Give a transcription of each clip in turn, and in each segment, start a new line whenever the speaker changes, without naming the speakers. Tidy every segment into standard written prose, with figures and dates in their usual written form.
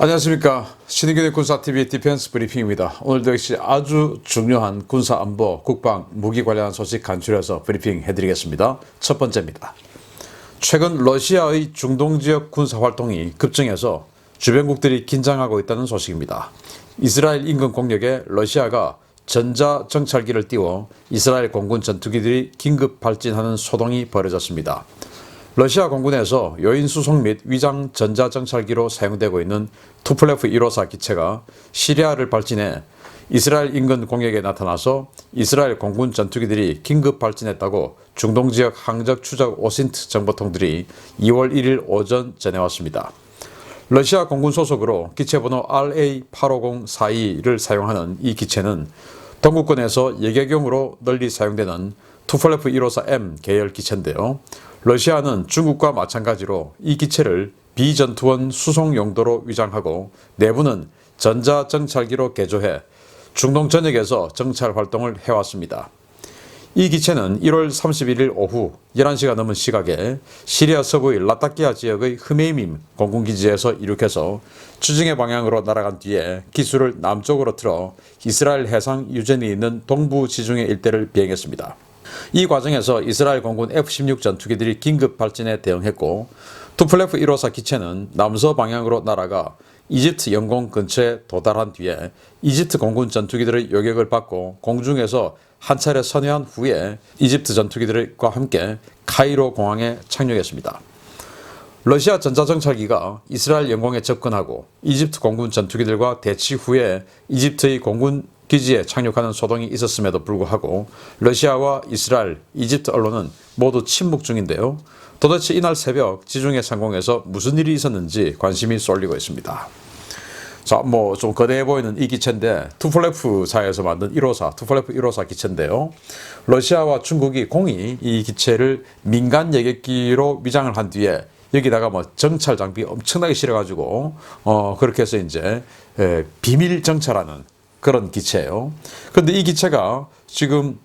안녕하십니까. 신의균의 군사TV 디펜스 브리핑입니다. 오늘도 역시 아주 중요한 군사안보, 국방, 무기 관련한 소식 간추려서 브리핑 해드리겠습니다. 첫 번째입니다. 최근 러시아의 중동지역 군사활동이 급증해서 주변국들이 긴장하고 있다는 소식입니다. 이스라엘 인근 공격에 러시아가 전자정찰기를 띄워 이스라엘 공군 전투기들이 긴급 발진하는 소동이 벌어졌습니다. 러시아 공군에서 요인 수송 및 위장 전자정찰기로 사용되고 있는 투플레프 154 기체가 시리아를 발진해 이스라엘 인근 공격에 나타나서 이스라엘 공군 전투기들이 긴급 발진했다고 중동지역 항적 추적 오신트 정보통들이 2월 1일 오전 전해왔습니다. 러시아 공군 소속으로 기체번호 RA85042를 사용하는 이 기체는 동구권에서 예계용으로 널리 사용되는 투플레프 154M 계열 기체인데요. 러시아는 중국과 마찬가지로 이 기체를 비전투원 수송 용도로 위장하고 내부는 전자정찰기로 개조해 중동 전역에서 정찰 활동을 해왔습니다. 이 기체는 1월 31일 오후 11시가 넘은 시각에 시리아 서부의 라타키아 지역의 흐메이밈 공군기지에서 이륙해서 추징의 방향으로 날아간 뒤에 기수를 남쪽으로 틀어 이스라엘 해상 유전이 있는 동부 지중해 일대를 비행했습니다. 이 과정에서 이스라엘 공군 F-16 전투기들이 긴급 발진에 대응했고 투플레프 154 기체는 남서 방향으로 날아가 이집트 영공 근처에 도달한 뒤에 이집트 공군 전투기들의 요격을 받고 공중에서 한 차례 선회한 후에 이집트 전투기들과 함께 카이로 공항에 착륙했습니다. 러시아 전자정찰기가 이스라엘 영공에 접근하고 이집트 공군 전투기들과 대치 후에 이집트의 공군 기지에 착륙하는 소동이 있었음에도 불구하고 러시아와 이스라엘, 이집트 언론은 모두 침묵 중인데요. 도대체 이날 새벽 지중해 상공에서 무슨 일이 있었는지 관심이 쏠리고 있습니다. 자, 좀 거대해 보이는 이 기체인데 투플레프사에서 만든 154, 투플레프 154 기체인데요. 러시아와 중국이 공이 이 기체를 민간 예객기로 위장을 한 뒤에 여기다가 정찰 장비 엄청나게 실어가지고 그렇게 해서 이제 비밀 정찰하는 그런 기체예요. 그런데 이 기체가 지금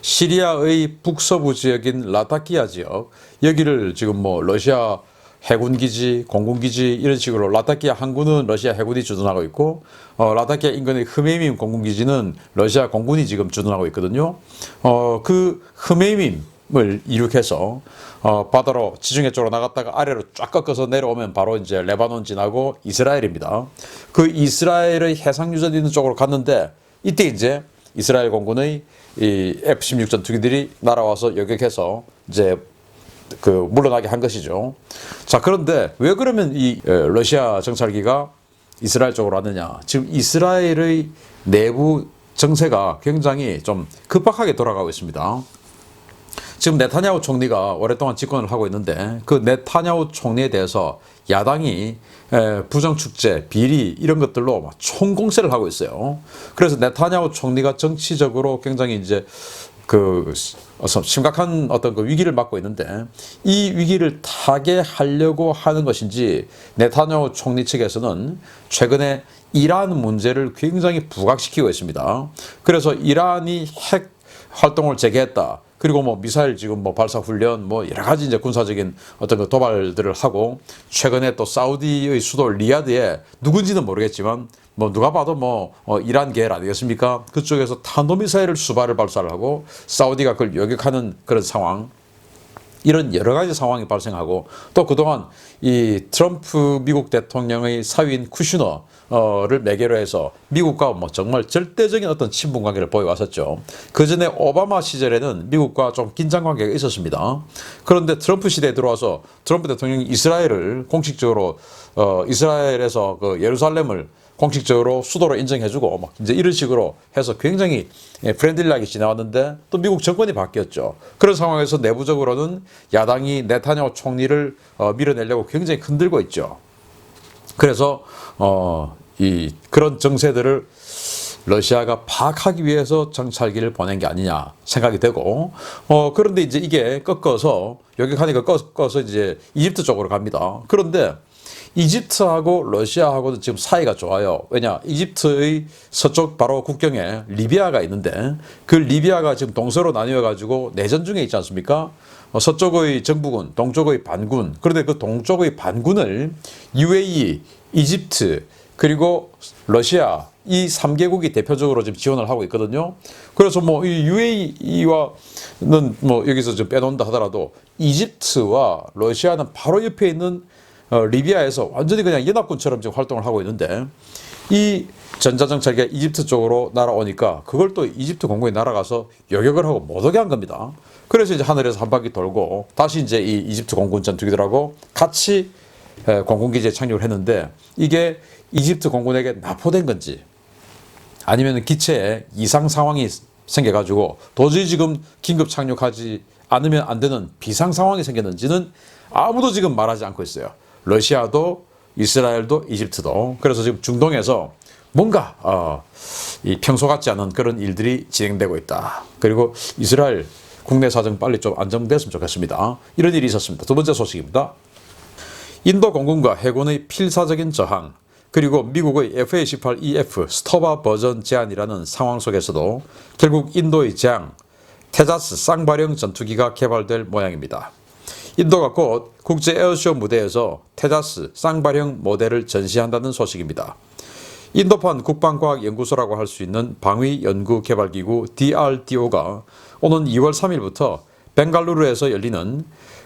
시리아의 북서부 지역인 라타키아 지역, 여기를 지금 러시아 해군기지, 공군기지 이런 식으로 라타키아 항구는 러시아 해군이 주둔하고 있고 라타키아 인근의 흐메이밈 공군기지는 러시아 공군이 지금 주둔하고 있거든요. 그 흐메이밈을 이륙해서 바다로 지중해 쪽으로 나갔다가 아래로 쫙 꺾어서 내려오면 바로 이제 레바논 지나고 이스라엘입니다. 그 이스라엘의 해상 유전 있는 쪽으로 갔는데 이때 이제 이스라엘 공군의 이 F-16 전투기들이 날아와서 요격해서 이제 물러나게 한 것이죠. 자, 그런데 왜 그러면 이 러시아 정찰기가 이스라엘 쪽으로 왔느냐? 지금 이스라엘의 내부 정세가 굉장히 좀 급박하게 돌아가고 있습니다. 지금 네타냐후 총리가 오랫동안 집권을 하고 있는데 그 네타냐후 총리에 대해서 야당이 부정축제, 비리 이런 것들로 총공세를 하고 있어요. 그래서 네타냐후 총리가 정치적으로 굉장히 이제 심각한 어떤 위기를 맞고 있는데 이 위기를 타개하려고 하는 것인지 네타냐후 총리 측에서는 최근에 이란 문제를 굉장히 부각시키고 있습니다. 그래서 이란이 핵 활동을 재개했다. 그리고 미사일 지금 발사 훈련 여러 가지 이제 군사적인 어떤 도발들을 하고 최근에 또 사우디의 수도 리야드에 누군지는 모르겠지만 누가 봐도 이란 계열 아니겠습니까? 그쪽에서 탄도미사일을 수발을 발사를 하고 사우디가 그걸 요격하는 그런 상황. 이런 여러 가지 상황이 발생하고 또 그동안 이 트럼프 미국 대통령의 사위인 쿠슈너를 매개로 해서 미국과 정말 절대적인 어떤 친분 관계를 보여왔었죠. 그 전에 오바마 시절에는 미국과 좀 긴장 관계가 있었습니다. 그런데 트럼프 시대에 들어와서 트럼프 대통령이 이스라엘을 공식적으로 이스라엘에서 예루살렘을 공식적으로 수도로 인정해주고 이제 이런 식으로 해서 굉장히 프렌들리하게 지나왔는데 또 미국 정권이 바뀌었죠. 그런 상황에서 내부적으로는 야당이 네타냐후 총리를 밀어내려고 굉장히 흔들고 있죠. 그래서 그런 정세들을 러시아가 파악하기 위해서 정찰기를 보낸 게 아니냐 생각이 되고 그런데 이제 이게 꺾어서 요격하니까 꺾어서 이제 이집트 쪽으로 갑니다. 그런데 이집트하고 러시아하고도 지금 사이가 좋아요. 왜냐? 이집트의 서쪽 바로 국경에 리비아가 있는데 그 리비아가 지금 동서로 나뉘어 가지고 내전 중에 있지 않습니까? 서쪽의 정부군, 동쪽의 반군. 그런데 그 동쪽의 반군을 UAE, 이집트, 그리고 러시아 이 3개국이 대표적으로 지금 지원을 하고 있거든요. 그래서 뭐 이 UAE와는 뭐 여기서 좀 빼놓는다 하더라도 이집트와 러시아는 바로 옆에 있는 리비아에서 완전히 그냥 연합군처럼 지금 활동을 하고 있는데 이 전자정찰기가 이집트 쪽으로 날아오니까 그걸 또 이집트 공군이 날아가서 요격을 하고 못 오게 한 겁니다. 그래서 이제 하늘에서 한 바퀴 돌고 다시 이제 이 이집트 공군 전투기들하고 같이 공군기지에 착륙을 했는데 이게 이집트 공군에게 납포된 건지 아니면 기체에 이상 상황이 생겨가지고 도저히 지금 긴급 착륙하지 않으면 안 되는 비상 상황이 생겼는지는 아무도 지금 말하지 않고 있어요. 러시아도 이스라엘도 이집트도. 그래서 지금 중동에서 뭔가 이 평소 같지 않은 그런 일들이 진행되고 있다. 그리고 이스라엘 국내 사정 빨리 좀 안정됐으면 좋겠습니다. 이런 일이 있었습니다. 두 번째 소식입니다. 인도 공군과 해군의 필사적인 저항 그리고 미국의 F-18EF 스토바 버전 제한이라는 상황 속에서도 결국 인도의 재앙 테자스 쌍발형 전투기가 개발될 모양입니다. 인도가 곧 국제 에어쇼 무대에서 테자스 쌍발형 모델을 전시한다는 소식입니다. 인도판 국방과학연구소라고 할 수 있는 방위연구개발기구 DRDO가 오는 2월 3일부터 벵갈루루에서 열리는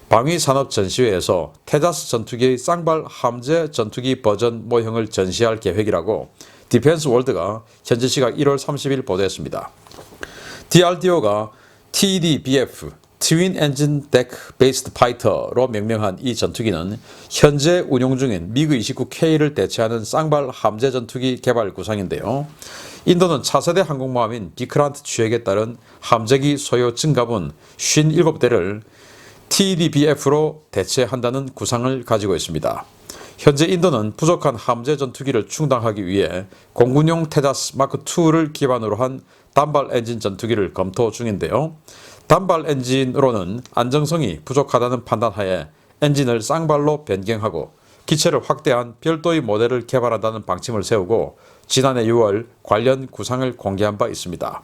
방위산업 전시회에서 테자스 전투기의 쌍발 함재 전투기 버전 모형을 전시할 계획이라고 디펜스 월드가 현지 시각 1월 30일 보도했습니다. DRDO가 TDBF 트윈 엔진 덱 베이스드 파이터로 명명한 이 전투기는 현재 운용 중인 미그 29K를 대체하는 쌍발 함재 전투기 개발 구상인데요. 인도는 차세대 항공모함인 비크란트 주역에 따른 함재기 소요 증가분 57대를 TDBF로 대체한다는 구상을 가지고 있습니다. 현재 인도는 부족한 함재 전투기를 충당하기 위해 공군용 테자스 마크2를 기반으로 한 단발 엔진 전투기를 검토 중인데요. 단발 엔진으로는 안정성이 부족하다는 판단하에 엔진을 쌍발로 변경하고 기체를 확대한 별도의 모델을 개발한다는 방침을 세우고 지난해 6월 관련 구상을 공개한 바 있습니다.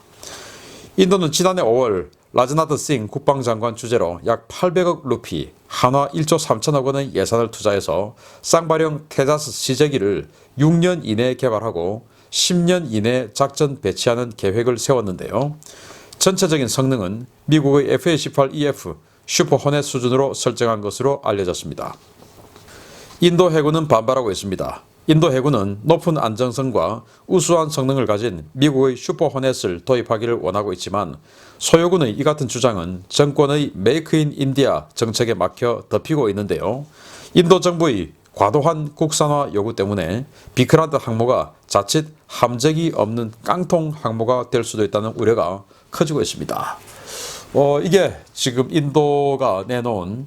인도는 지난해 5월 라즈나트 싱 국방장관 주재로 약 800억 루피 한화 1조 3천억 원의 예산을 투자해서 쌍발형 테자스 시제기를 6년 이내에 개발하고 10년 이내에 작전 배치하는 계획을 세웠는데요. 전체적인 성능은 미국의 F-18EF 슈퍼 호넷 수준으로 설정한 것으로 알려졌습니다. 인도 해군은 반발하고 있습니다. 인도 해군은 높은 안정성과 우수한 성능을 가진 미국의 슈퍼 호넷을 도입하기를 원하고 있지만 소요군의 이 같은 주장은 정권의 메이크 인 인디아 정책에 막혀 덮이고 있는데요. 인도 정부의 과도한 국산화 요구 때문에 비크란트 항모가 자칫 함재기 없는 깡통 항모가 될 수도 있다는 우려가 커지고 있습니다. 이게 지금 인도가 내놓은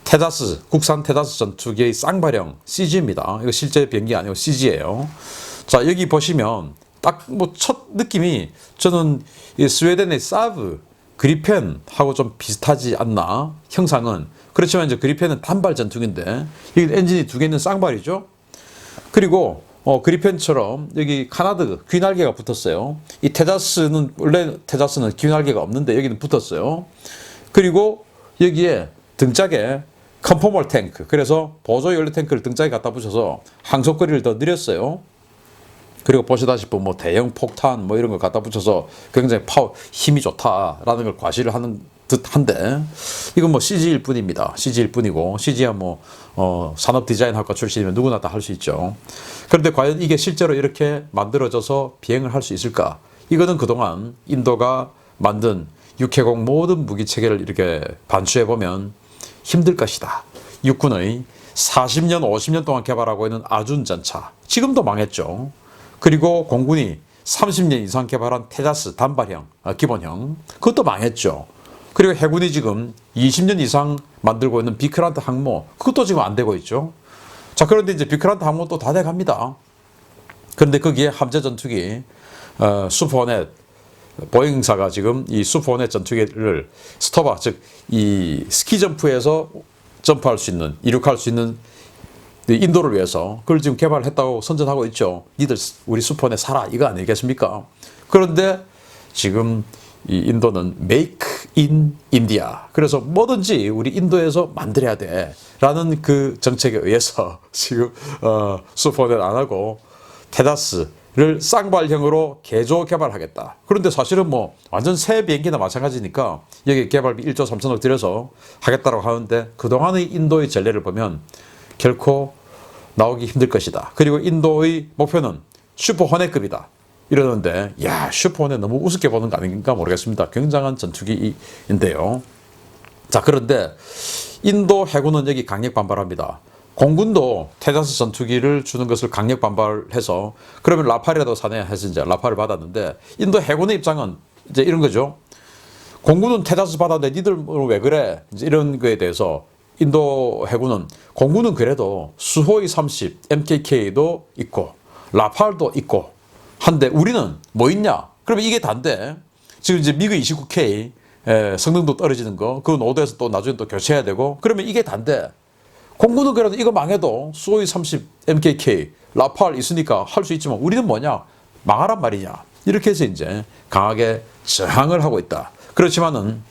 테자스, 국산 테자스 전투기의 쌍발형 CG입니다. 이거 실제 비행기 아니고 CG예요. 자, 여기 보시면 딱 뭐 첫 느낌이 저는 이 스웨덴의 사브, 그리펜하고 좀 비슷하지 않나? 형상은. 그렇지만 이제 그리펜은 단발 전투기인데 여기 엔진이 두 개 있는 쌍발이죠. 그리고 그리펜처럼 여기 카나드 귀날개가 붙었어요. 이 테자스는 원래 테자스는 귀날개가 없는데 여기는 붙었어요. 그리고 여기에 등짝에 컨포멀 탱크, 그래서 보조 연료 탱크를 등짝에 갖다 붙여서 항속거리를 더 늘렸어요. 그리고 보시다시피 뭐 대형 폭탄 뭐 이런 거 갖다 붙여서 굉장히 힘이 좋다라는 걸 과시를 하는 듯한데 이건 뭐 CG일 뿐입니다. CG일 뿐이고 CG야 뭐 산업 디자인학과 출신이면 누구나 다 할 수 있죠. 그런데 과연 이게 실제로 이렇게 만들어져서 비행을 할 수 있을까? 이거는 그동안 인도가 만든 육해공 모든 무기 체계를 이렇게 반추해 보면 힘들 것이다. 육군의 40년, 50년 동안 개발하고 있는 아준 전차 지금도 망했죠. 그리고 공군이 30년 이상 개발한 테자스 단발형, 기본형 그것도 망했죠. 그리고 해군이 지금 20년 이상 만들고 있는 비크란트 항모 그것도 지금 안 되고 있죠. 자, 그런데 이제 비크란트 항모 또 다 돼갑니다. 그런데 거기에 함재 전투기 슈퍼호넷 보잉사가 지금 이 슈퍼호넷 전투기를 스토바 즉 이 스키 점프에서 점프할 수 있는 이륙할 수 있는 인도를 위해서 그걸 지금 개발했다고 선전하고 있죠. 니들 우리 수폰에 살아 이거 아니겠습니까? 그런데 지금 이 인도는 Make in India. 그래서 뭐든지 우리 인도에서 만들어야 돼. 라는 그 정책에 의해서 지금 수폰을 안 하고 테다스를 쌍발형으로 개조 개발하겠다. 그런데 사실은 뭐 완전 새 비행기나 마찬가지니까 여기 개발비 1조 3천억 들여서 하겠다고 하는데 그동안의 인도의 전례를 보면 결코 나오기 힘들 것이다. 그리고 인도의 목표는 슈퍼 호넷급이다. 이러는데 야 슈퍼호넷 너무 우습게 보는 거 아닌가 모르겠습니다. 굉장한 전투기인데요. 자 그런데 인도 해군은 여기 강력 반발합니다. 공군도 테다스 전투기를 주는 것을 강력 반발해서 그러면 라팔이라도 사내야 해서 이제 라팔을 받았는데 인도 해군의 입장은 이제 이런 거죠. 공군은 테다스 받았는데 니들 왜 그래? 이제 이런 거에 대해서 인도 해군은 공군은 그래도 수호이 30 MKK도 있고 라팔도 있고 한데 우리는 뭐 있냐? 그러면 이게 단데 지금 이제 미그 29K 성능도 떨어지는 거 그건 오더해서 또 나중에 또 교체해야 되고 그러면 이게 단데 공군은 그래도 이거 망해도 수호이 30 MKK 라팔 있으니까 할 수 있지만 우리는 뭐냐? 망하란 말이냐? 이렇게 해서 이제 강하게 저항을 하고 있다. 그렇지만은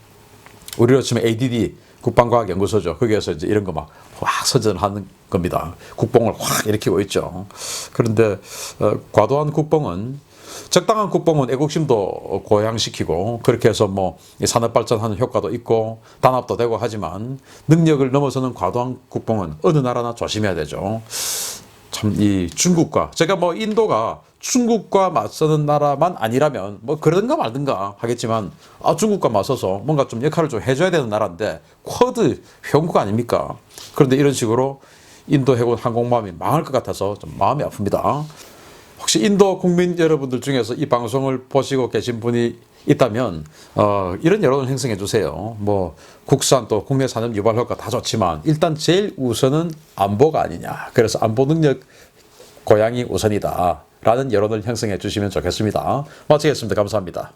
우리로 치면 ADD 국방과학연구소죠. 거기에서 이제 이런 거 막 확 선전하는 겁니다. 국뽕을 확 일으키고 있죠. 그런데 과도한 국뽕은 적당한 국뽕은 애국심도 고양시키고 그렇게 해서 뭐 산업 발전하는 효과도 있고 단합도 되고 하지만 능력을 넘어서는 과도한 국뽕은 어느 나라나 조심해야 되죠. 참 이 중국과 제가 뭐 인도가 중국과 맞서는 나라만 아니라면 뭐 그러든가 말든가 하겠지만 중국과 맞서서 뭔가 좀 역할을 좀 해줘야 되는 나라인데 쿼드 회원국 아닙니까? 그런데 이런 식으로 인도 해군 항공모함이 망할 것 같아서 좀 마음이 아픕니다. 혹시 인도 국민 여러분들 중에서 이 방송을 보시고 계신 분이 있다면 이런 여론을 형성해 주세요. 뭐 국산 또 국내 산업 유발 효과 다 좋지만 일단 제일 우선은 안보가 아니냐. 그래서 안보 능력 고양이 우선이다. 라는 여론을 형성해 주시면 좋겠습니다. 마치겠습니다. 감사합니다.